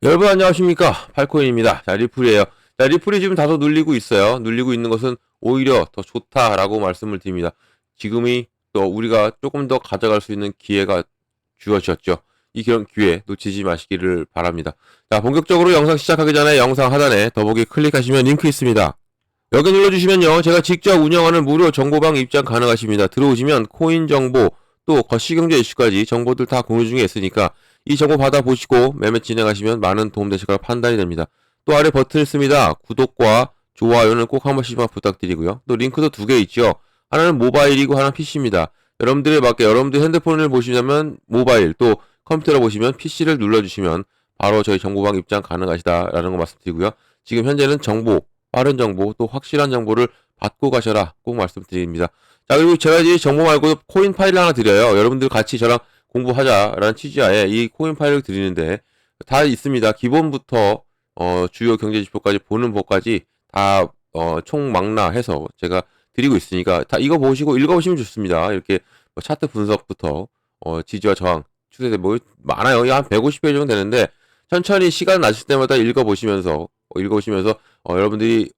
여러분 안녕하십니까, 팔코인입니다. 자, 리플이에요. 자, 리플이 지금 다소 눌리고 있어요. 눌리고 있는 것은 오히려 더 좋다라고 말씀을 드립니다. 지금이 또 우리가 조금 더 가져갈 수 있는 기회가 주어졌죠. 이 그런 기회 놓치지 마시기를 바랍니다. 자, 본격적으로 영상 시작하기 전에 영상 하단에 더보기 클릭하시면 링크 있습니다. 여기 눌러주시면요, 제가 직접 운영하는 무료 정보방 입장 가능하십니다. 들어오시면 코인 정보, 또 거시경제 이슈까지 정보들 다 공유 중에 있으니까 이 정보 받아보시고 매매 진행하시면 많은 도움되실 거라 판단이 됩니다. 또 아래 버튼 있습니다. 구독과 좋아요는 꼭 한 번씩만 부탁드리고요. 또 링크도 두 개 있죠. 하나는 모바일이고 하나는 PC입니다. 여러분들에 맞게 여러분들 핸드폰을 보시면 모바일, 또 컴퓨터로 보시면 PC를 눌러주시면 바로 저희 정보방 입장 가능하시다라는 거 말씀드리고요. 지금 현재는 정보, 빠른 정보, 또 확실한 정보를 받고 가셔라 꼭 말씀드립니다. 자, 그리고 제가 이제 정보 말고 코인 파일을 하나 드려요. 여러분들 같이 저랑 공부하자라는 취지하에 이 코인 파일을 드리는데 다 있습니다. 기본부터 주요 경제 지표까지 보는 법까지 다 총망라해서 제가 드리고 있으니까 다 이거 보시고 읽어보시면 좋습니다. 이렇게 뭐 차트 분석부터 지지와 저항, 추세대 뭐 많아요. 한 150페이지 정도 되는데 천천히 시간 나실 때마다 읽어보시면서 여러분들이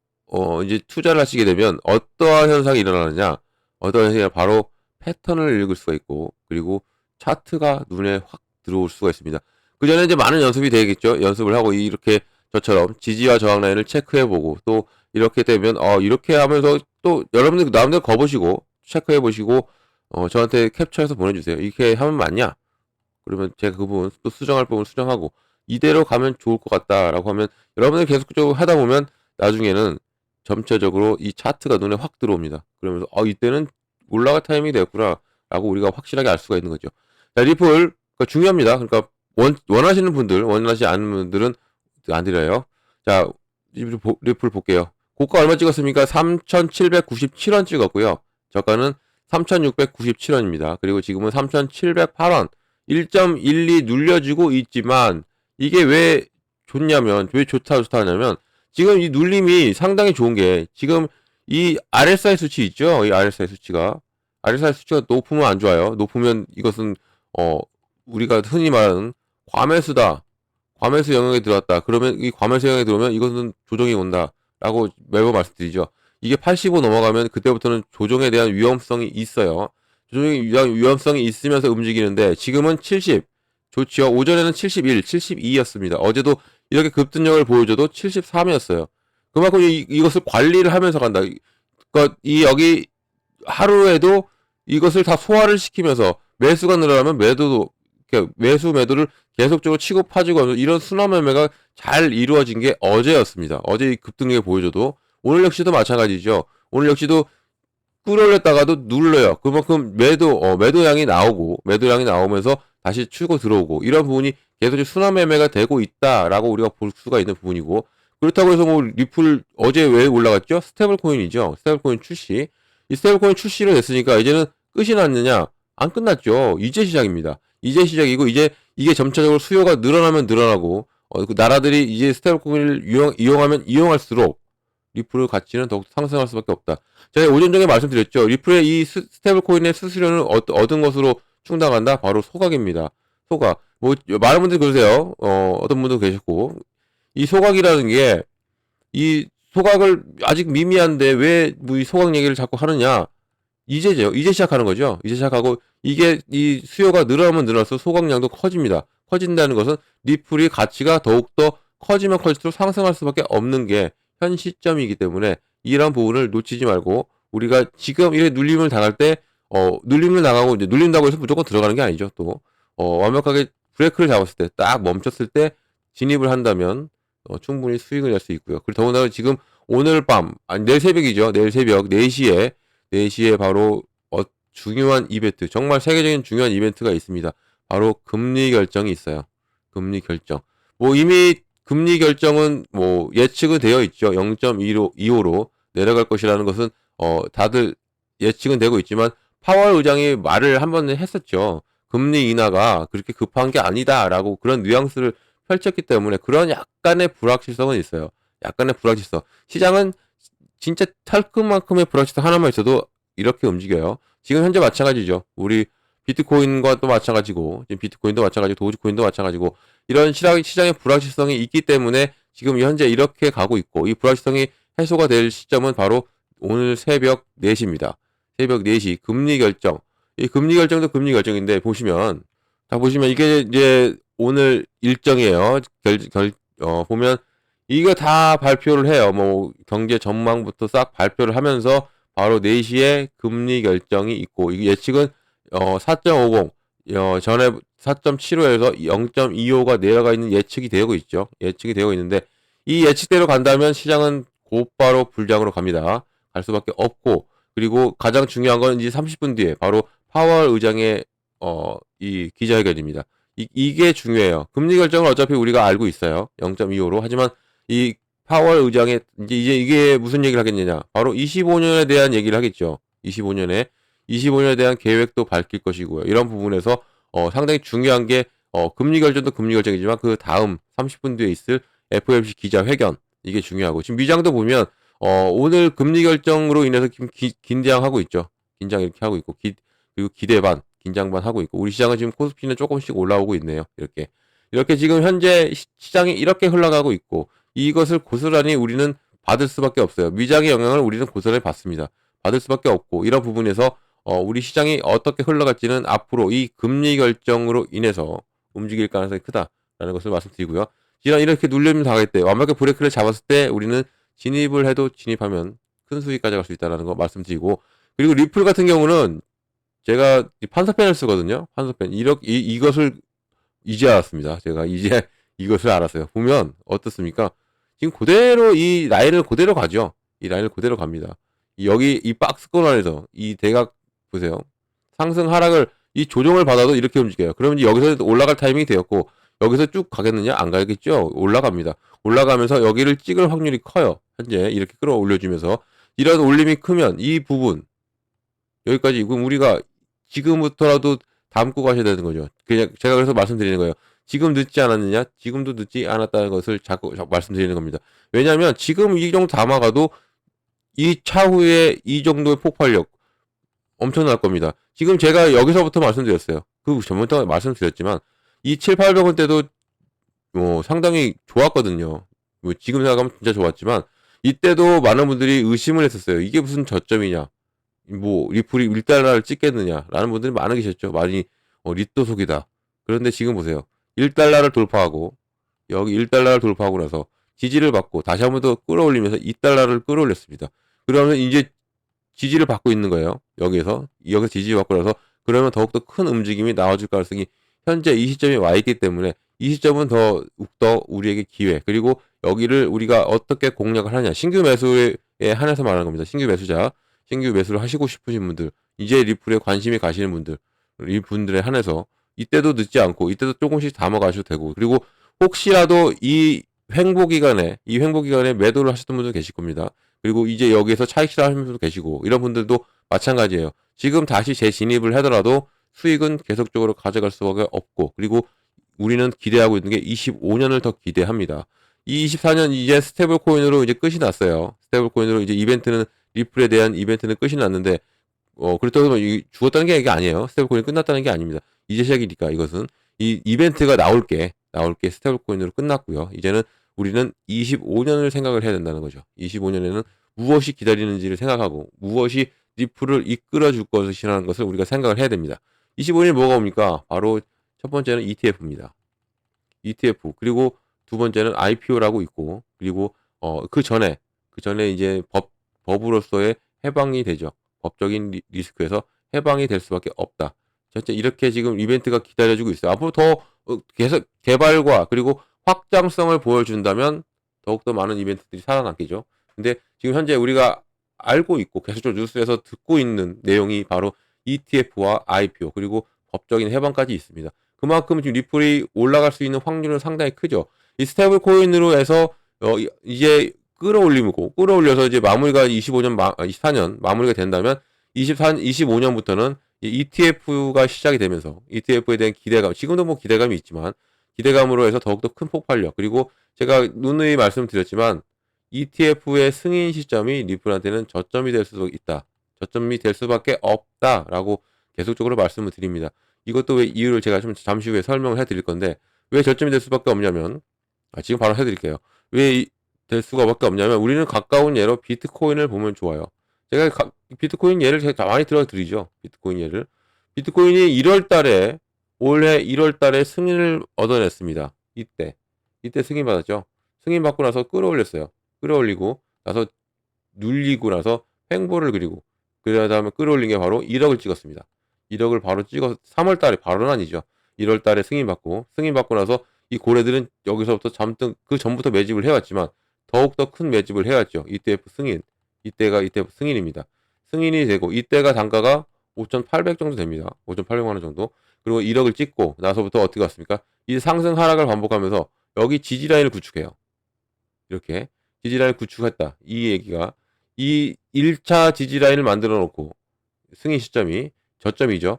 이제 투자를 하시게 되면 어떠한 현상이 일어나느냐, 어떠한 현상이 바로 패턴을 읽을 수가 있고, 그리고 차트가 눈에 확 들어올 수가 있습니다. 그 전에 이제 많은 연습이 되겠죠. 연습을 하고 이렇게 저처럼 지지와 저항 라인을 체크해보고, 또 이렇게 되면 이렇게 하면서 또 여러분들 나름대로 거보시고 체크해보시고 저한테 캡처해서 보내주세요. 이렇게 하면 맞냐? 그러면 제가 그 부분 또 수정할 부분 수정하고 이대로 가면 좋을 것 같다라고 하면 여러분들 계속적으로 하다 보면 나중에는 점차적으로 이 차트가 눈에 확 들어옵니다. 그러면서 이때는 올라갈 타이밍이 되었구나 라고 우리가 확실하게 알 수가 있는 거죠. 자, 리플 그러니까 중요합니다. 그러니까 원하시는 분들, 원하지 않는 분들은 안 드려요. 자, 리플 볼게요. 고가 얼마 찍었습니까? 3,797원 찍었고요. 저가는 3,697원입니다. 그리고 지금은 3,708원. 1.12 눌려주고 있지만 이게 왜 좋냐면, 왜 좋다 하냐면 지금 이 눌림이 상당히 좋은 게, 지금 이 RSI 수치 있죠? 이 RSI 수치가 높으면 안 좋아요. 높으면 이것은 우리가 흔히 말하는 과매수다, 과매수 영역에 들어왔다. 그러면 이 과매수 영역에 들어오면 이것은 조정이 온다라고 매번 말씀드리죠. 이게 85 넘어가면 그때부터는 조정에 대한 위험성이 있어요. 조정의 위험성이 있으면서 움직이는데 지금은 70 좋지요. 오전에는 71, 72였습니다. 어제도 이렇게 급등력을 보여줘도 73이었어요. 그만큼 이것을 관리를 하면서 간다. 그러니까 여기 하루에도 이것을 다 소화를 시키면서 매수가 늘어나면 매도를 계속적으로 치고 파지고 하면서 이런 순환 매매가 잘 이루어진 게 어제였습니다. 어제 이 급등력을 보여줘도 오늘 역시도 마찬가지죠. 오늘 역시도 끌어올렸다가도 눌러요. 그만큼 매도량이 나오면서 다시 치고 들어오고, 이런 부분이 계속 순환 매매가 되고 있다라고 우리가 볼 수가 있는 부분이고, 그렇다고 해서 뭐 리플 어제 왜 올라갔죠? 스테이블 코인이죠. 스테이블 코인 출시. 이 스테이블 코인 출시를 됐으니까 이제는 끝이 났느냐? 안 끝났죠. 이제 시작입니다. 이제 시작이고, 이제 이게 점차적으로 수요가 늘어나면 늘어나고, 그 나라들이 이제 스테이블 코인을 이용하면 이용할수록 리플의 가치는 더욱 상승할 수밖에 없다. 제가 오전 중에 말씀드렸죠. 리플의 이 스테이블 코인의 수수료는 얻은 것으로 충당한다. 바로 소각입니다. 소각. 뭐 많은 분들이 그러세요. 어떤 분도 계셨고, 이 소각이라는 게, 이 소각을 아직 미미한데 왜 뭐 이 소각 얘기를 자꾸 하느냐? 이제죠. 이제 시작하는 거죠. 이제 시작하고, 이게 이 수요가 늘어나면 늘어날수록 소각량도 커집니다. 커진다는 것은 리플의 가치가 더욱더 커지면 커질수록 상승할 수밖에 없는 게 현 시점이기 때문에 이런 부분을 놓치지 말고, 우리가 지금 이렇게 눌림을 당할 때 눌림을 당하고, 이제 눌린다고 해서 무조건 들어가는 게 아니죠. 또 완벽하게 브레이크를 잡았을 때, 딱 멈췄을 때 진입을 한다면 충분히 수익을 낼 수 있고요. 그리고 더군다나 지금 오늘 밤, 아니 내일 새벽이죠. 내일 새벽 4시에 바로 중요한 이벤트, 정말 세계적인 중요한 이벤트가 있습니다. 바로 금리 결정이 있어요. 금리 결정. 뭐 이미 금리 결정은 뭐 예측은 되어 있죠. 0.25로 내려갈 것이라는 것은 다들 예측은 되고 있지만, 파월 의장이 말을 한 번 했었죠. 금리 인하가 그렇게 급한 게 아니다라고 그런 뉘앙스를 펼쳤기 때문에 그런 약간의 불확실성은 있어요. 약간의 불확실성. 시장은 진짜 털끝만큼의 불확실성 하나만 있어도 이렇게 움직여요. 지금 현재 마찬가지죠. 우리 비트코인과 또 마찬가지고, 지금 비트코인도 마찬가지고, 도지코인도 마찬가지고, 이런 시장의 불확실성이 있기 때문에 지금 현재 이렇게 가고 있고, 이 불확실성이 해소가 될 시점은 바로 오늘 새벽 4시입니다. 새벽 4시 금리 결정. 이 금리 결정도 금리 결정인데 보시면 이게 이제 오늘 일정이에요. 보면 이거 다 발표를 해요. 뭐 경제 전망부터 싹 발표를 하면서 바로 4시에 금리 결정이 있고, 이 예측은 4.50, 전에 4.75에서 0.25가 내려가 있는 예측이 되고 있죠. 예측이 되고 있는데, 이 예측대로 간다면 시장은 곧바로 불장으로 갑니다. 갈 수밖에 없고, 그리고 가장 중요한 건 이제 30분 뒤에 바로 파월 의장의 이 기자회견입니다. 이게 중요해요. 금리 결정을 어차피 우리가 알고 있어요. 0.25로. 하지만 이 파월 의장의 이제 이게 무슨 얘기를 하겠느냐? 바로 25년에 대한 얘기를 하겠죠. 25년에 대한 계획도 밝힐 것이고요. 이런 부분에서 상당히 중요한 게 금리 결정도 금리 결정이지만 그 다음 30분 뒤에 있을 FOMC 기자회견, 이게 중요하고, 지금 미장도 보면 오늘 금리 결정으로 인해서 지금 긴장하고 있죠. 긴장 이렇게 하고 있고, 그리고 기대 반, 긴장 반 하고 있고, 우리 시장은 지금 코스피는 조금씩 올라오고 있네요. 이렇게 지금 현재 시장이 이렇게 흘러가고 있고, 이것을 고스란히 우리는 받을 수밖에 없어요. 미장의 영향을 우리는 고스란히 받습니다. 받을 수밖에 없고, 이런 부분에서 우리 시장이 어떻게 흘러갈지는 앞으로 이 금리 결정으로 인해서 움직일 가능성이 크다라는 것을 말씀드리고요. 이렇게 눌리면 당할 때, 완벽하게 브레이크를 잡았을 때 우리는 진입을 해도 진입하면 큰 수익 가져갈 수 있다는 거 말씀드리고, 그리고 리플 같은 경우는 제가 판사펜을 쓰거든요. 판사펜. 이것을 이제 알았습니다. 제가 이제 이것을 알았어요. 보면 어떻습니까? 지금 그대로 이 라인을 그대로 가죠. 이 라인을 그대로 갑니다. 여기 이 박스권 안에서 이 대각 보세요. 상승 하락을 이 조정을 받아도 이렇게 움직여요. 그러면 이제 여기서 올라갈 타이밍이 되었고, 여기서 쭉 가겠느냐? 안 가겠죠? 올라갑니다. 올라가면서 여기를 찍을 확률이 커요. 현재 이렇게 끌어올려주면서 이런 올림이 크면 이 부분 여기까지, 그럼 우리가 지금부터라도 담고 가셔야 되는 거죠. 그냥 제가 그래서 말씀드리는 거예요. 지금 늦지 않았느냐? 지금도 늦지 않았다는 것을 자꾸 말씀드리는 겁니다. 왜냐하면 지금 이 정도 담아가도 이 차후에 이 정도의 폭발력 엄청날 겁니다. 지금 제가 여기서부터 말씀드렸어요. 그 전부터 말씀드렸지만 이 7, 800원 때도 상당히 좋았거든요. 지금 생각하면 진짜 좋았지만 이때도 많은 분들이 의심을 했었어요. 이게 무슨 저점이냐? 리플이 1달러를 찍겠느냐라는 분들이 많이 계셨죠. 많이 리또 속이다. 그런데 지금 보세요. 1달러를 돌파하고 여기 1달러를 돌파하고 나서 지지를 받고 다시 한 번 더 끌어올리면서 2달러를 끌어올렸습니다. 그러면 이제 지지를 받고 있는 거예요. 여기서 지지 받고 나서, 그러면 더욱더 큰 움직임이 나와줄 가능성이 현재 이 시점에 와 있기 때문에 이 시점은 더욱더 우리에게 기회, 그리고 여기를 우리가 어떻게 공략을 하냐, 신규 매수에 한해서 말하는 겁니다. 신규 매수를 하시고 싶으신 분들, 이제 리플에 관심이 가시는 분들, 이 분들에 한해서 이때도 늦지 않고 이때도 조금씩 담아가셔도 되고, 그리고 혹시라도 이 횡보 기간에 매도를 하셨던 분도 계실 겁니다. 그리고 이제 여기에서 차익 실현하시는 분도 계시고, 이런 분들도 마찬가지예요. 지금 다시 재진입을 하더라도 수익은 계속적으로 가져갈 수밖에 없고, 그리고 우리는 기대하고 있는 게 25년을 더 기대합니다. 이 24년 이제 스테이블 코인으로 이제 끝이 났어요. 스테이블 코인으로 이제 리플에 대한 이벤트는 끝이 났는데, 그렇다고 해서 죽었다는 게 이게 아니에요. 스테이블 코인이 끝났다는 게 아닙니다. 이제 시작이니까 이것은 이 이벤트가 나올 게 스테이블 코인으로 끝났고요. 이제는 우리는 25년을 생각을 해야 된다는 거죠. 25년에는 무엇이 기다리는지를 생각하고 무엇이 리플을 이끌어 줄 것이라는 것을 우리가 생각을 해야 됩니다. 25년에 뭐가 옵니까? 바로 첫 번째는 ETF입니다. ETF. 그리고 두 번째는 IPO라고 있고, 그리고 그 전에 이제 법으로서의 해방이 되죠. 법적인 리스크에서 해방이 될 수밖에 없다. 첫째, 이렇게 지금 이벤트가 기다려지고 있어요. 앞으로 더 계속 개발과 그리고 확장성을 보여준다면 더욱더 많은 이벤트들이 살아남겠죠. 근데 지금 현재 우리가 알고 있고 계속적으로 뉴스에서 듣고 있는 내용이 바로 ETF와 IPO, 그리고 법적인 해방까지 있습니다. 그만큼 지금 리플이 올라갈 수 있는 확률은 상당히 크죠. 이 스테이블 코인으로 해서 이제 끌어올려서 이제 마무리가 24년 마무리가 된다면 25년부터는 ETF가 시작이 되면서 ETF에 대한 기대감, 지금도 뭐 기대감이 있지만 기대감으로 해서 더욱더 큰 폭발력, 그리고 제가 누누이 말씀드렸지만 ETF의 승인 시점이 리플한테는 저점이 될 수도 있다. 저점이 될 수밖에 없다라고 계속적으로 말씀을 드립니다. 이것도 왜 이유를 제가 좀 잠시 후에 설명을 해드릴 건데, 왜 저점이 될 수밖에 없냐면, 지금 바로 해드릴게요. 왜 될 수가밖에 없냐면, 우리는 가까운 예로 비트코인을 보면 좋아요. 제가 비트코인 예를 제가 많이 들어드리죠. 비트코인 예를. 비트코인이 1월 달에, 올해 1월 달에 승인을 얻어냈습니다. 이때 승인 받았죠. 승인 받고 나서 끌어올렸어요. 끌어올리고 나서 눌리고 나서 횡보를 그리고 그 다음에 끌어올린 게 바로 1억을 찍었습니다. 1억을 바로 찍어서 3월 달에 바로는 아니죠. 1월 달에 승인 받고 나서 이 고래들은 여기서부터 잠든 그 전부터 매집을 해왔지만 더욱더 큰 매집을 해왔죠. ETF 승인. 이때가 ETF 승인입니다. 승인이 되고 이때가 단가가 5,800 정도 됩니다. 5,800만 원 정도. 그리고 1억을 찍고 나서부터 어떻게 갔습니까? 이 상승 하락을 반복하면서 여기 지지 라인을 구축해요. 이렇게 지지 라인을 구축했다. 이 얘기가 이 1차 지지 라인을 만들어 놓고 승인 시점이 저점이죠.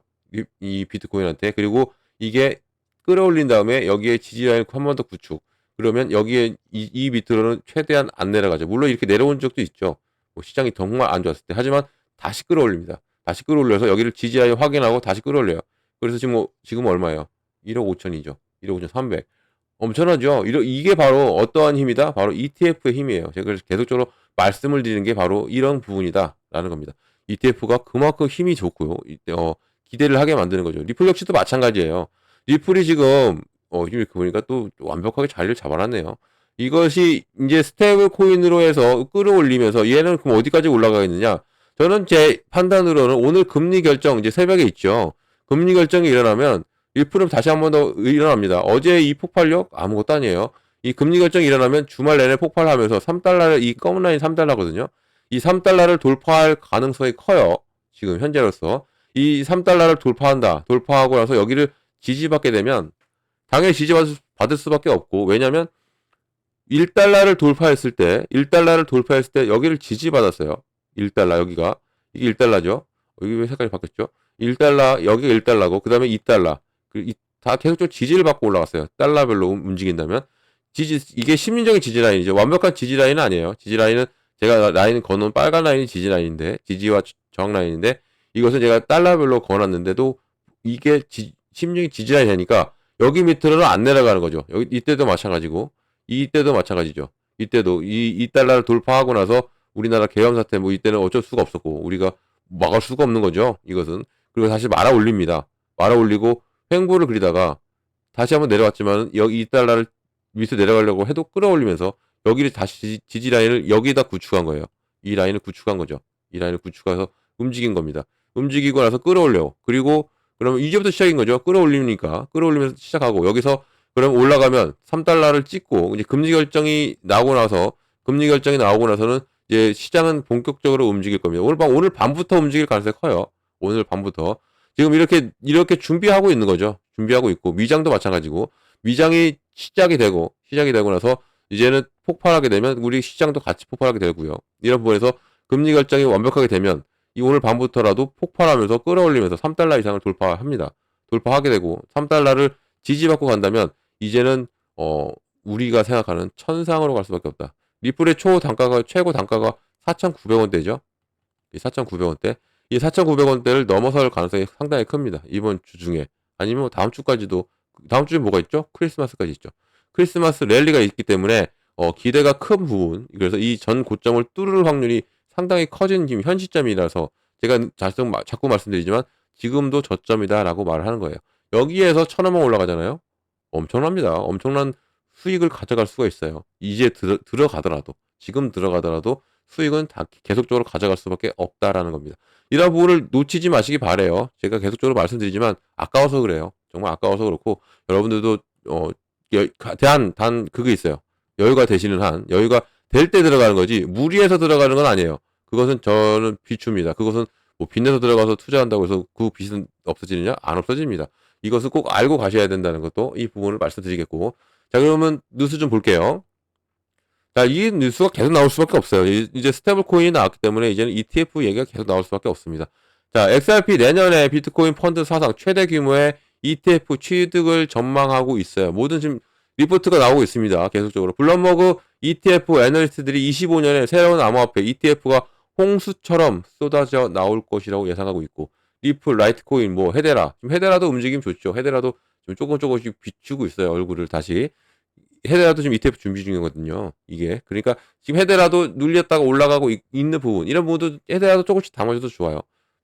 이 비트코인한테. 그리고 이게 끌어올린 다음에 여기에 지지 라인을 한 번 더 구축. 그러면 여기에 이 밑으로는 최대한 안 내려가죠. 물론 이렇게 내려온 적도 있죠. 뭐 시장이 정말 안 좋았을 때. 하지만 다시 끌어올립니다. 다시 끌어올려서 여기를 지지 라인 확인하고 다시 끌어올려요. 그래서 지금 얼마예요? 1억 5천이죠. 1억 5천 3백. 엄청나죠? 이게 바로 어떠한 힘이다? 바로 ETF의 힘이에요. 제가 계속적으로 말씀을 드리는 게 바로 이런 부분이다라는 겁니다. ETF가 그만큼 힘이 좋고요. 기대를 하게 만드는 거죠. 리플 역시도 마찬가지예요. 리플이 지금 이렇게 보니까 또 완벽하게 자리를 잡아놨네요. 이것이 이제 스테이블 코인으로 해서 끌어올리면서 얘는 그럼 어디까지 올라가겠느냐? 저는 제 판단으로는 오늘 금리 결정 이제 새벽에 있죠. 금리 결정이 일어나면 리플은 다시 한 번 더 일어납니다. 어제 이 폭발력 아무것도 아니에요. 이 금리 결정이 일어나면 주말 내내 폭발하면서 3달러를 이 검은 라인 3달러거든요. 이 3달러를 돌파할 가능성이 커요. 지금 현재로서 이 3달러를 돌파하고 나서 여기를 지지받게 되면 당연히 지지받을 수밖에 없고 왜냐면 1달러를 돌파했을 때 여기를 지지받았어요. 1달러 여기가 이게 1달러죠. 여기 왜 색깔이 바뀌었죠? 1달러 여기가 1달러고 그 다음에 2달러 다 계속 지지를 받고 올라갔어요. 달러별로 움직인다면 이게 심리적인 지지 라인이죠. 완벽한 지지 라인은 아니에요. 지지 라인은 제가 라인 거놓은 빨간 라인이 지지 라인인데 지지와 저항 라인인데 이것은 제가 달러별로 거놨는데도 이게 심리적인 지지 라인이 되니까 여기 밑으로는 안 내려가는 거죠. 이때도 마찬가지고 이때도 마찬가지죠. 이때도 이 달러를 돌파하고 나서 우리나라 계엄 사태 뭐 이때는 어쩔 수가 없었고 우리가 막을 수가 없는 거죠. 이것은 그리고 다시 말아 올립니다. 말아 올리고 횡보를 그리다가 다시 한번 내려왔지만 여기 이 달러를 밑으로 내려가려고 해도 끌어올리면서 여기를 다시 지지 라인을 여기다 구축한 거예요. 이 라인을 구축한 거죠. 이 라인을 구축해서 움직인 겁니다. 움직이고 나서 끌어올려. 그리고 그러면 이제부터 시작인 거죠. 끌어올리면서 시작하고 여기서 그럼 올라가면 3달러를 찍고 이제 금리 결정이 나오고 나서는 이제 시장은 본격적으로 움직일 겁니다. 오늘 밤부터 움직일 가능성이 커요. 오늘 밤부터. 지금 이렇게 준비하고 있는 거죠. 준비하고 있고, 미장도 마찬가지고, 미장이 시작이 되고 나서 이제는 폭발하게 되면 우리 시장도 같이 폭발하게 되고요. 이런 부분에서 금리 결정이 완벽하게 되면 이 오늘 밤부터라도 폭발하면서 끌어올리면서 3달러 이상을 돌파합니다. 돌파하게 되고 3달러를 지지받고 간다면 이제는 우리가 생각하는 천상으로 갈 수밖에 없다. 리플의 최고 단가가 4,900원대죠. 이 4,900원대. 이 4,900원대를 넘어설 가능성이 상당히 큽니다. 이번 주 중에. 아니면 다음 주에 뭐가 있죠? 크리스마스까지 있죠. 크리스마스 랠리가 있기 때문에 기대가 큰 부분. 그래서 이 전 고점을 뚫을 확률이 상당히 커진 지금 현 시점이라서 제가 자꾸 말씀드리지만 지금도 저점이다라고 말을 하는 거예요. 여기에서 1,000원만 올라가잖아요. 엄청납니다. 엄청난 수익을 가져갈 수가 있어요. 이제 지금 들어가더라도 수익은 다 계속적으로 가져갈 수밖에 없다라는 겁니다. 이런 부분을 놓치지 마시기 바래요. 제가 계속적으로 말씀드리지만 아까워서 그래요. 정말 아까워서 그렇고 여러분들도 그게 있어요. 여유가 되시는 한 여유가 될 때 들어가는 거지 무리해서 들어가는 건 아니에요. 그것은 저는 비추입니다. 그것은 뭐 빚내서 들어가서 투자한다고 해서 그 빚은 없어지느냐? 안 없어집니다. 이것을 꼭 알고 가셔야 된다는 것도 이 부분을 말씀드리겠고 자 그러면 뉴스 좀 볼게요. 자, 이 뉴스가 계속 나올 수밖에 없어요. 이제 스테이블 코인이 나왔기 때문에 이제는 ETF 얘기가 계속 나올 수밖에 없습니다. 자, XRP 내년에 비트코인 펀드 사상 최대 규모의 ETF 취득을 전망하고 있어요. 모든 지금 리포트가 나오고 있습니다. 계속적으로. 블룸버그 ETF 애널리스트들이 25년에 새로운 암호화폐 ETF가 홍수처럼 쏟아져 나올 것이라고 예상하고 있고 리플, 라이트코인, 뭐 헤데라. 지금 헤데라도 움직임 좋죠. 헤데라도 좀 조금씩 비추고 있어요. 얼굴을 다시. 헤데라도 지금 ETF 준비 중이거든요. 이게. 그러니까 지금 헤데라도 눌렸다가 올라가고 있는 부분. 이런 부분도 헤데라도 조금씩 담아줘도 좋아요.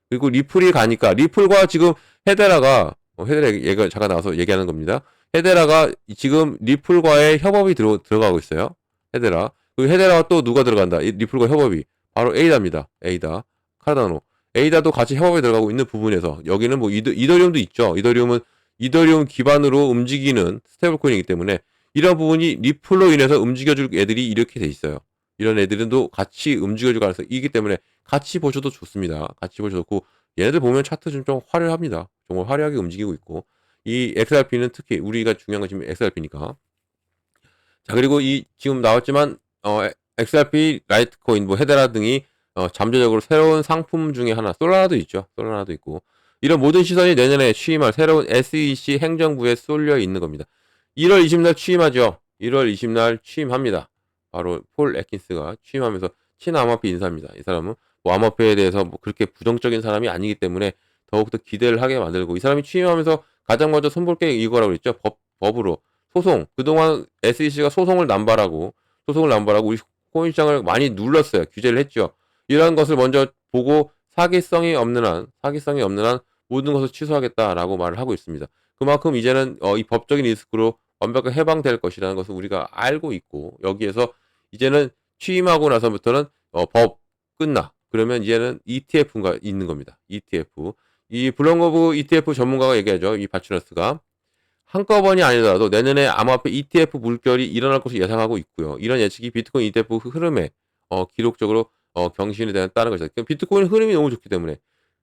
그리고 리플이 가니까 리플과 지금 헤데라가 헤데라 얘가 잠깐 나와서 얘기하는 겁니다. 헤데라가 지금 리플과의 협업이 들어가고 있어요. 헤데라. 그리고 헤데라가 또 누가 들어간다. 리플과 협업이 바로 에이다입니다. 에이다. 카르다노. 에이다도 같이 협업에 들어가고 있는 부분에서 여기는 뭐 이더리움도 있죠. 이더리움 기반으로 움직이는 스테이블 코인이기 때문에 이런 부분이 리플로 인해서 움직여줄 애들이 이렇게 돼 있어요. 이런 애들은도 같이 움직여줄 가능성이 있기 때문에 같이 보셔도 좋습니다. 같이 보셔도 좋고 얘네들 보면 차트 좀 화려합니다. 정말 화려하게 움직이고 있고 이 XRP는 특히 우리가 중요한 건 지금 XRP니까. 자 그리고 이 지금 나왔지만 XRP, 라이트코인, 뭐 헤데라 등이 잠재적으로 새로운 상품 중에 하나 솔라나도 있죠. 솔라나도 있고 이런 모든 시선이 내년에 취임할 새로운 SEC 행정부에 쏠려 있는 겁니다. 1월 20날 취임하죠. 1월 20날 취임합니다. 바로 폴 애킨스가 취임하면서 친암호화폐 인사입니다. 이 사람은 뭐 암호화폐에 대해서 뭐 그렇게 부정적인 사람이 아니기 때문에 더욱더 기대를 하게 만들고 이 사람이 취임하면서 가장 먼저 손볼 게 이거라고 그랬죠. 법으로 소송. 그동안 SEC가 소송을 남발하고 우리 코인 시장을 많이 눌렀어요. 규제를 했죠. 이런 것을 먼저 보고 사기성이 없는 한 모든 것을 취소하겠다라고 말을 하고 있습니다. 그만큼 이제는 이 법적인 리스크로 완벽하게 해방될 것이라는 것을 우리가 알고 있고 여기에서 이제는 취임하고 나서부터는 법 끝나. 그러면 이제는 ETF가 있는 겁니다. ETF. 이 블룸버그 ETF 전문가가 얘기하죠. 이 바추너스가 한꺼번이 아니더라도 내년에 암호화폐 ETF 물결이 일어날 것을 예상하고 있고요. 이런 예측이 비트코인 ETF 흐름에 기록적으로 경신이 따른 것이다. 비트코인 흐름이 너무 좋기 때문에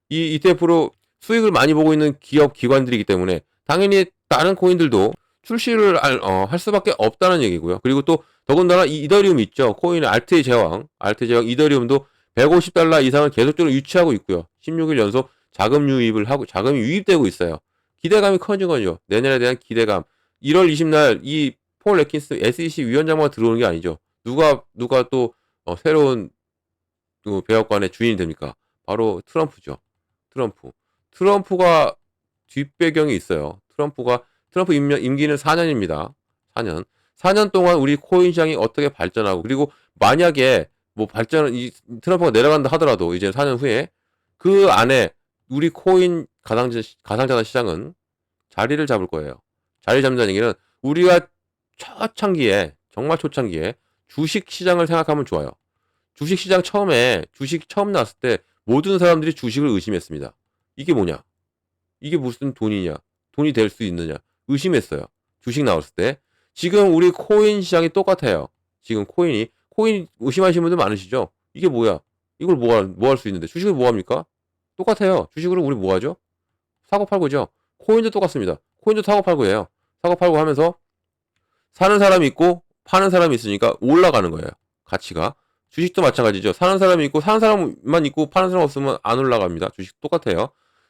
이 ETF로 수익을 많이 보고 있는 기업 기관들이기 때문에 당연히 다른 코인들도 출시를 할 수밖에 없다는 얘기고요. 그리고 또 더군다나 이 이더리움 있죠. 코인의 알트의 제왕 이더리움도 150달러 이상을 계속적으로 유치하고 있고요. 16일 연속 자금이 유입되고 있어요. 기대감이 커진 거죠. 내년에 대한 기대감. 1월 20날 이 폴 애킨스 SEC 위원장만 들어오는 게 아니죠. 누가 또 새로운 그 백악관의 주인이 됩니까? 바로 트럼프죠. 트럼프가 뒷배경이 있어요. 트럼프 임기는 4년입니다. 4년 동안 우리 코인 시장이 어떻게 발전하고 그리고 만약에 뭐 트럼프가 내려간다 하더라도 이제 4년 후에 그 안에 우리 코인 가상자산 시장은 자리를 잡을 거예요. 자리 잡는다는 얘기는 우리가 정말 초창기에 주식 시장을 생각하면 좋아요. 주식 시장 주식 처음 나왔을 때 모든 사람들이 주식을 의심했습니다. 이게 뭐냐? 이게 무슨 돈이냐? 돈이 될 수 있느냐? 의심했어요. 주식 나왔을 때. 지금 우리 코인 시장이 똑같아요. 지금 코인 의심하시는 분들 많으시죠? 이게 뭐야? 이걸 뭐 할 수 있는데? 주식을 뭐 합니까? 똑같아요. 주식으로 우리 뭐 하죠? 사고 팔고죠. 코인도 똑같습니다. 코인도 사고 팔고 해요. 사고 팔고 하면서 사는 사람이 있고 파는 사람이 있으니까 올라가는 거예요. 가치가. 주식도 마찬가지죠. 사는 사람이 있고 사는 사람만 있고 파는 사람 없으면 안 올라갑니다. 주식 똑같아요.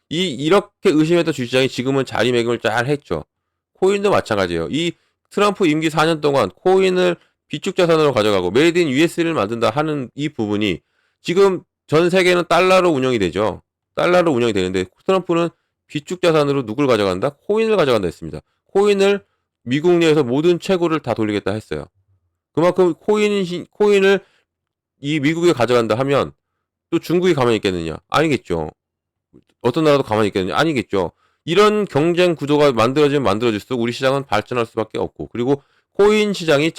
이렇게 의심했던 주식시장이 지금은 자리매김을 잘 했죠. 코인도 마찬가지예요. 이 트럼프 임기 4년 동안 코인을 비축자산으로 가져가고 메이드 인 US를 만든다 하는 이 부분이 지금 전 세계는 달러로 운영이 되죠. 달러로 운영이 되는데 트럼프는 비축자산으로 누굴 가져간다? 코인을 가져간다 했습니다. 코인을 미국 내에서 모든 채굴을 다 돌리겠다 했어요. 그만큼 코인을 이 미국에 가져간다 하면 또 중국이 가만히 있겠느냐? 아니겠죠. 어떤 나라도 가만히 있겠느냐? 아니겠죠. 이런 경쟁 구도가 만들어질수록 우리 시장은 발전할 수밖에 없고 그리고 코인 시장이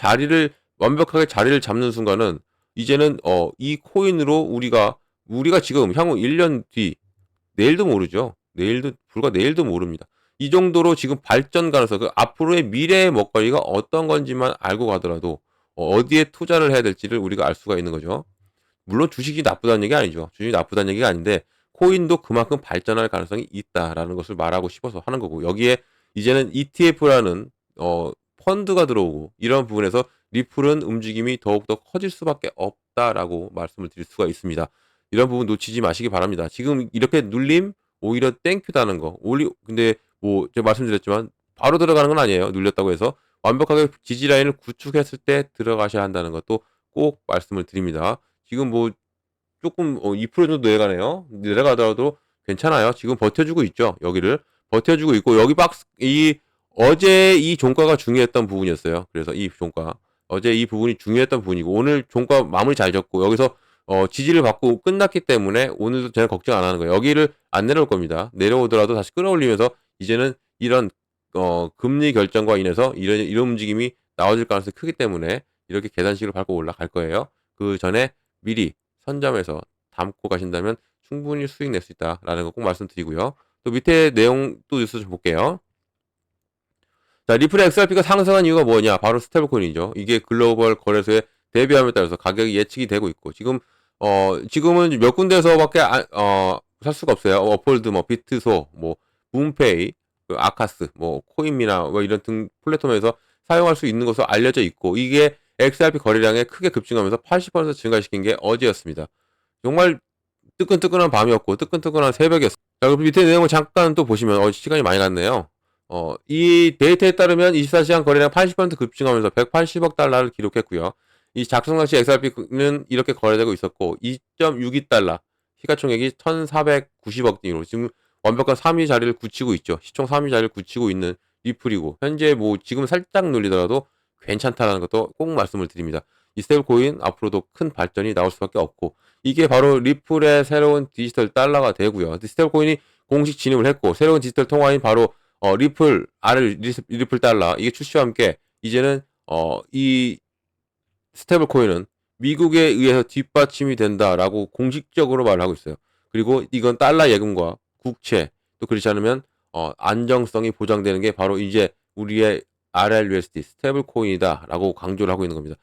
완벽하게 자리를 잡는 순간은 이제는 이 코인으로 우리가 지금 향후 1년 뒤 내일도 모르죠. 불과 내일도 모릅니다. 이 정도로 지금 발전 가능성, 앞으로의 미래의 먹거리가 어떤 건지만 알고 가더라도 어디에 투자를 해야 될지를 우리가 알 수가 있는 거죠. 물론 주식이 나쁘다는 얘기 아니죠. 주식이 나쁘다는 얘기가 아닌데 코인도 그만큼 발전할 가능성이 있다라는 것을 말하고 싶어서 하는 거고 여기에 이제는 ETF라는 펀드가 들어오고 이런 부분에서 리플은 움직임이 더욱더 커질 수밖에 없다라고 말씀을 드릴 수가 있습니다. 이런 부분 놓치지 마시기 바랍니다. 지금 이렇게 눌림 오히려 땡큐다는 거. 근데 뭐 제가 말씀드렸지만 바로 들어가는 건 아니에요. 눌렸다고 해서 완벽하게 지지 라인을 구축했을 때 들어가셔야 한다는 것도 꼭 말씀을 드립니다. 지금 뭐 조금 2% 정도 내려가네요. 내려가더라도 괜찮아요. 지금 버텨주고 있죠. 여기를 버텨주고 있고 여기 어제 이 종가가 중요했던 부분이었어요. 그래서 이 종가. 어제 이 부분이 중요했던 부분이고, 오늘 종가 마무리 잘 졌고, 여기서 지지를 받고 끝났기 때문에 오늘도 저는 걱정 안 하는 거예요. 여기를 안 내려올 겁니다. 내려오더라도 다시 끌어올리면서 이제는 이런 금리 결정과 인해서 이런 움직임이 나와줄 가능성이 크기 때문에 이렇게 계단식으로 밟고 올라갈 거예요. 그 전에 미리 선점해서 담고 가신다면 충분히 수익 낼 수 있다라는 거 꼭 말씀드리고요. 또 밑에 내용 또 뉴스 좀 볼게요. 자, 리플의 XRP가 상승한 이유가 뭐냐? 바로 스테이블코인이죠. 이게 글로벌 거래소의 대비함에 따라서 가격이 예측이 되고 있고, 지금은 몇 군데서밖에 살 수가 없어요. 어폴드, 뭐 비트소, 뭐 문페이, 그 아카스, 뭐 코인미나 뭐 이런 등 플랫폼에서 사용할 수 있는 것으로 알려져 있고, 이게 XRP 거래량에 크게 급증하면서 80% 증가시킨 게 어제였습니다. 정말 뜨끈뜨끈한 밤이었고 뜨끈뜨끈한 새벽이었어요. 자, 그럼 밑에 내용을 잠깐 또 보시면 시간이 많이 갔네요. 이 데이터에 따르면 24시간 거래량 80% 급증하면서 180억 달러를 기록했고요. 이 작성 당시 XRP는 이렇게 거래되고 있었고 2.62달러 시가총액이 1,490억 등으로 지금 완벽한 3위 자리를 굳히고 있죠. 시총 3위 자리를 굳히고 있는 리플이고, 현재 뭐 지금 살짝 눌리더라도 괜찮다라는 것도 꼭 말씀을 드립니다. 이 스테이블 코인 앞으로도 큰 발전이 나올 수밖에 없고, 이게 바로 리플의 새로운 디지털 달러가 되고요. 스테이블 코인이 공식 진입을 했고, 새로운 디지털 통화인 바로 리플 리플 달러 이게 출시와 함께 이제는 이 스테이블 코인은 미국에 의해서 뒷받침이 된다라고 공식적으로 말을 하고 있어요. 그리고 이건 달러 예금과 국채, 또 그렇지 않으면 안정성이 보장되는 게 바로 이제 우리의 RLUSD 스테이블 코인이다라고 강조를 하고 있는 겁니다.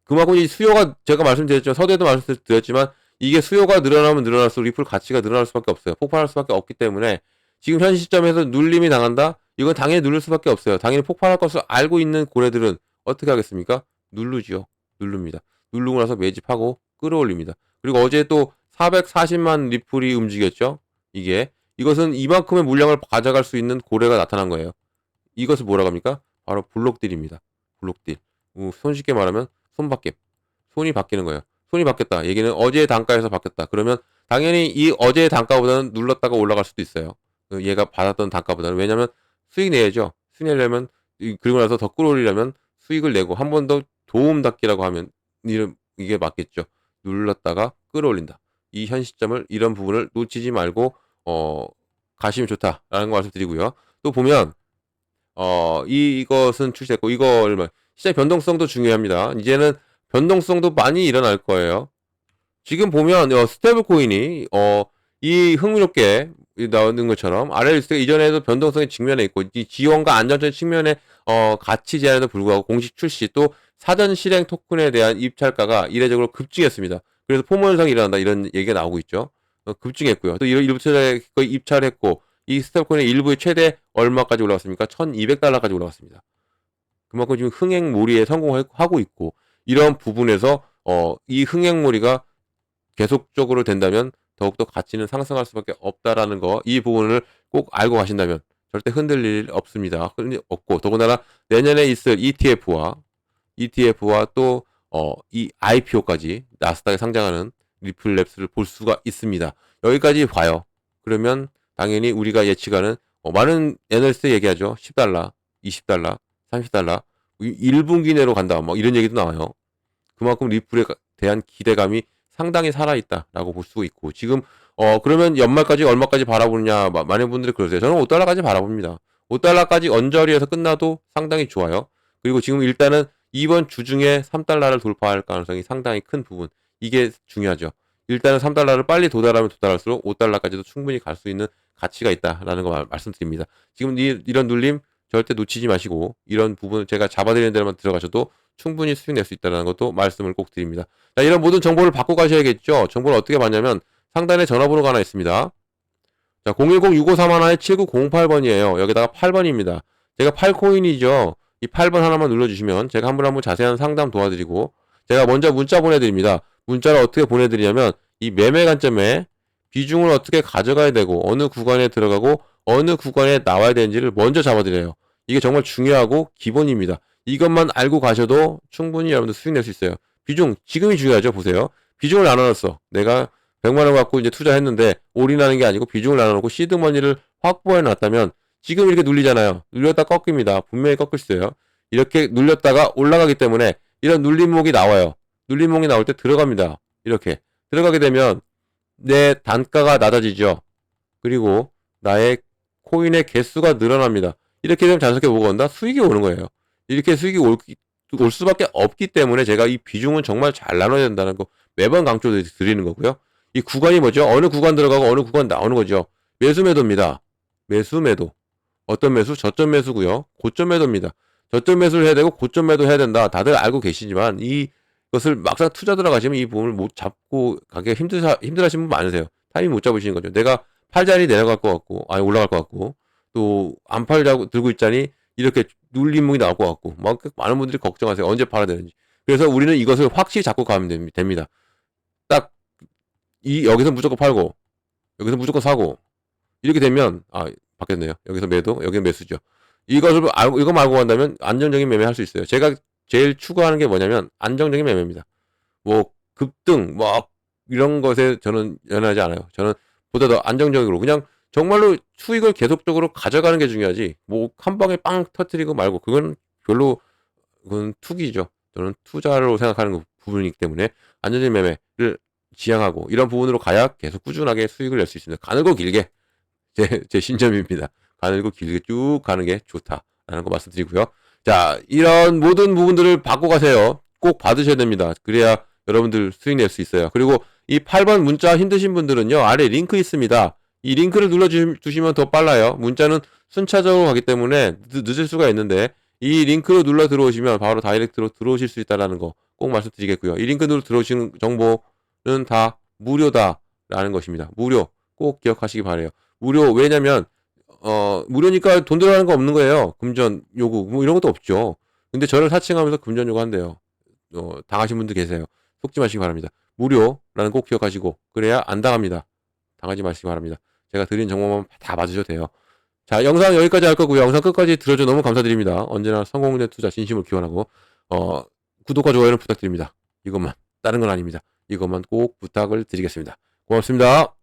그만큼 이 수요가, 제가 말씀드렸지만 서두에도 말씀드렸지만, 이게 수요가 늘어나면 늘어날수록 리플 가치가 늘어날 수밖에 없어요. 폭발할 수밖에 없기 때문에 지금 현 시점에서 눌림이 당한다? 이건 당연히 누를 수밖에 없어요. 당연히 폭발할 것을 알고 있는 고래들은 어떻게 하겠습니까? 누르지요. 누릅니다. 누르고 나서 매집하고 끌어올립니다. 그리고 어제 또 440만 리플이 움직였죠. 이것은 이만큼의 물량을 가져갈 수 있는 고래가 나타난 거예요. 이것을 뭐라고 합니까? 바로 블록딜입니다. 블록딜. 손쉽게 말하면 손바뀜. 손이 바뀌는 거예요. 손이 바뀌었다. 얘기는 어제의 단가에서 바뀌었다. 그러면 당연히 이 어제의 단가보다는 눌렀다가 올라갈 수도 있어요. 얘가 받았던 단가보다는. 왜냐면 수익 내야죠. 수익 내려면, 그리고 나서 더 끌어올리려면 수익을 내고, 한 번 더 도움 닫기라고 하면 이게 맞겠죠. 눌렀다가 끌어올린다. 이 현 시점을, 이런 부분을 놓치지 말고 가시면 좋다라는 거 말씀드리고요. 또 보면 이것은 출시했고, 시장 변동성도 중요합니다. 이제는 변동성도 많이 일어날 거예요. 지금 보면 스테이블 코인이 이 흥미롭게 나오는 것처럼 RLUSD가 이전에도 변동성의 측면에 있고, 이 지원과 안전적 측면의 가치 제한에도 불구하고 공식 출시, 또 사전 실행 토큰에 대한 입찰가가 이례적으로 급증했습니다. 그래서 포모 현상이 일어난다, 이런 얘기가 나오고 있죠. 급증했고요. 또 일부터 거의 입찰했고, 이 스테이블 코인의 일부의 최대 얼마까지 올라갔습니까? 1,200달러까지 올라갔습니다. 그만큼 지금 흥행몰이에 성공하고 있고, 이런 부분에서 이 흥행몰이가 계속적으로 된다면 더욱더 가치는 상승할 수밖에 없다라는 거, 이 부분을 꼭 알고 가신다면 절대 흔들릴 일 없습니다. 흔들릴 없고, 더군다나 내년에 있을 ETF와 또 이 IPO까지 나스닥에 상장하는 리플랩스를 볼 수가 있습니다. 여기까지 봐요. 그러면 당연히 우리가 예측하는 많은 애널리스트 얘기하죠. 10달러, 20달러, 30달러 1분기 내로 간다, 뭐 이런 얘기도 나와요. 그만큼 리플에 대한 기대감이 상당히 살아있다라고 볼 수 있고, 지금 그러면 연말까지 얼마까지 바라보느냐, 많은 분들이 그러세요. 저는 5달러까지 바라봅니다. 5달러까지 언저리에서 끝나도 상당히 좋아요. 그리고 지금 일단은 이번 주 중에 3달러를 돌파할 가능성이 상당히 큰 부분, 이게 중요하죠. 일단은 3달러를 빨리 도달하면 도달할수록 5달러까지도 충분히 갈 수 있는 가치가 있다라는 거 말씀드립니다. 지금 이런 눌림 절대 놓치지 마시고, 이런 부분을 제가 잡아드리는 데만 들어가셔도 충분히 수익 낼 수 있다는 것도 말씀을 꼭 드립니다. 자, 이런 모든 정보를 받고 가셔야겠죠. 정보를 어떻게 받냐면 상단에 전화번호가 하나 있습니다. 자, 010-6531-7908번이에요. 여기다가 8번입니다. 제가 8코인이죠. 이 8번 하나만 눌러주시면 제가 한 분 한 분 자세한 상담 도와드리고, 제가 먼저 문자 보내드립니다. 문자를 어떻게 보내드리냐면, 이 매매 관점에 비중을 어떻게 가져가야 되고, 어느 구간에 들어가고 어느 구간에 나와야 되는지를 먼저 잡아드려요. 이게 정말 중요하고 기본입니다. 이것만 알고 가셔도 충분히 여러분들 수익 낼 수 있어요. 비중, 지금이 중요하죠. 보세요. 비중을 나눠놨어. 내가 100만원 갖고 이제 투자했는데 올인하는 게 아니고 비중을 나눠놓고 시드머니를 확보해 놨다면, 지금 이렇게 눌리잖아요. 눌렸다 꺾입니다. 분명히 꺾을 수 있어요. 이렇게 눌렸다가 올라가기 때문에 이런 눌림목이 나와요. 눌림목이 나올 때 들어갑니다. 이렇게 들어가게 되면 내 단가가 낮아지죠. 그리고 나의 코인의 개수가 늘어납니다. 이렇게 되면 자연스럽게 뭐가 온다? 수익이 오는 거예요. 이렇게 수익이 올 수밖에 없기 때문에 제가 이 비중은 정말 잘 나눠야 된다는 거 매번 강조드리는 거고요. 이 구간이 뭐죠? 어느 구간 들어가고 어느 구간 나오는 거죠. 매수 매도입니다. 매수 매도. 어떤 매수? 저점 매수고요. 고점 매도입니다. 저점 매수를 해야 되고 고점 매도 해야 된다. 다들 알고 계시지만 이것을 막상 투자 들어가시면 이 부분을 못 잡고 가기가 힘들어하시는 분 많으세요. 타이밍 못 잡으시는 거죠. 내가 팔자리 내려갈 것 같고, 아니 올라갈 것 같고, 또 안 팔자고 들고 있자니 이렇게 눌림목이 나올 것 같고, 막 많은 분들이 걱정하세요. 언제 팔아야 되는지. 그래서 우리는 이것을 확실히 잡고 가면 됩니다. 딱 여기서 무조건 팔고, 여기서 무조건 사고, 이렇게 되면 바뀌었네요. 여기서 매도, 여기는 매수죠. 이거 말고 간다면 안정적인 매매 할 수 있어요. 제가 제일 추구하는 게 뭐냐면 안정적인 매매입니다. 뭐 급등 뭐 이런 것에 저는 연연하지 않아요. 저는 보다 더 안정적으로 그냥 정말로 수익을 계속적으로 가져가는 게 중요하지. 뭐 한 방에 빵 터트리고 말고 그건 투기죠. 저는 투자로 생각하는 부분이기 때문에 안정적인 매매를 지향하고 이런 부분으로 가야 계속 꾸준하게 수익을 낼 수 있습니다. 가늘고 길게 제 신점입니다. 가늘고 길게 쭉 가는 게 좋다라는 거 말씀드리고요. 자, 이런 모든 부분들을 받고 가세요. 꼭 받으셔야 됩니다. 그래야 여러분들 수익 낼 수 있어요. 그리고 이 8번 문자 힘드신 분들은요, 아래 링크 있습니다. 이 링크를 눌러주시면 더 빨라요. 문자는 순차적으로 가기 때문에 늦을 수가 있는데, 이 링크로 눌러 들어오시면 바로 다이렉트로 들어오실 수 있다는 거 꼭 말씀드리겠고요. 이 링크로 들어오시는 정보는 다 무료다라는 것입니다. 무료. 꼭 기억하시기 바래요. 무료, 왜냐면, 무료니까 돈 들어가는 거 없는 거예요. 금전 요구, 뭐 이런 것도 없죠. 근데 저를 사칭하면서 금전 요구 한대요. 당하신 분들 계세요. 속지 마시기 바랍니다. 무료라는 꼭 기억하시고, 그래야 안 당합니다. 당하지 마시기 바랍니다. 제가 드린 정보만 다 받으셔도 돼요. 자, 영상 여기까지 할 거고요. 영상 끝까지 들어줘 너무 감사드립니다. 언제나 성공된 투자 진심을 기원하고, 구독과 좋아요는 부탁드립니다. 이것만, 다른 건 아닙니다. 이것만 꼭 부탁을 드리겠습니다. 고맙습니다.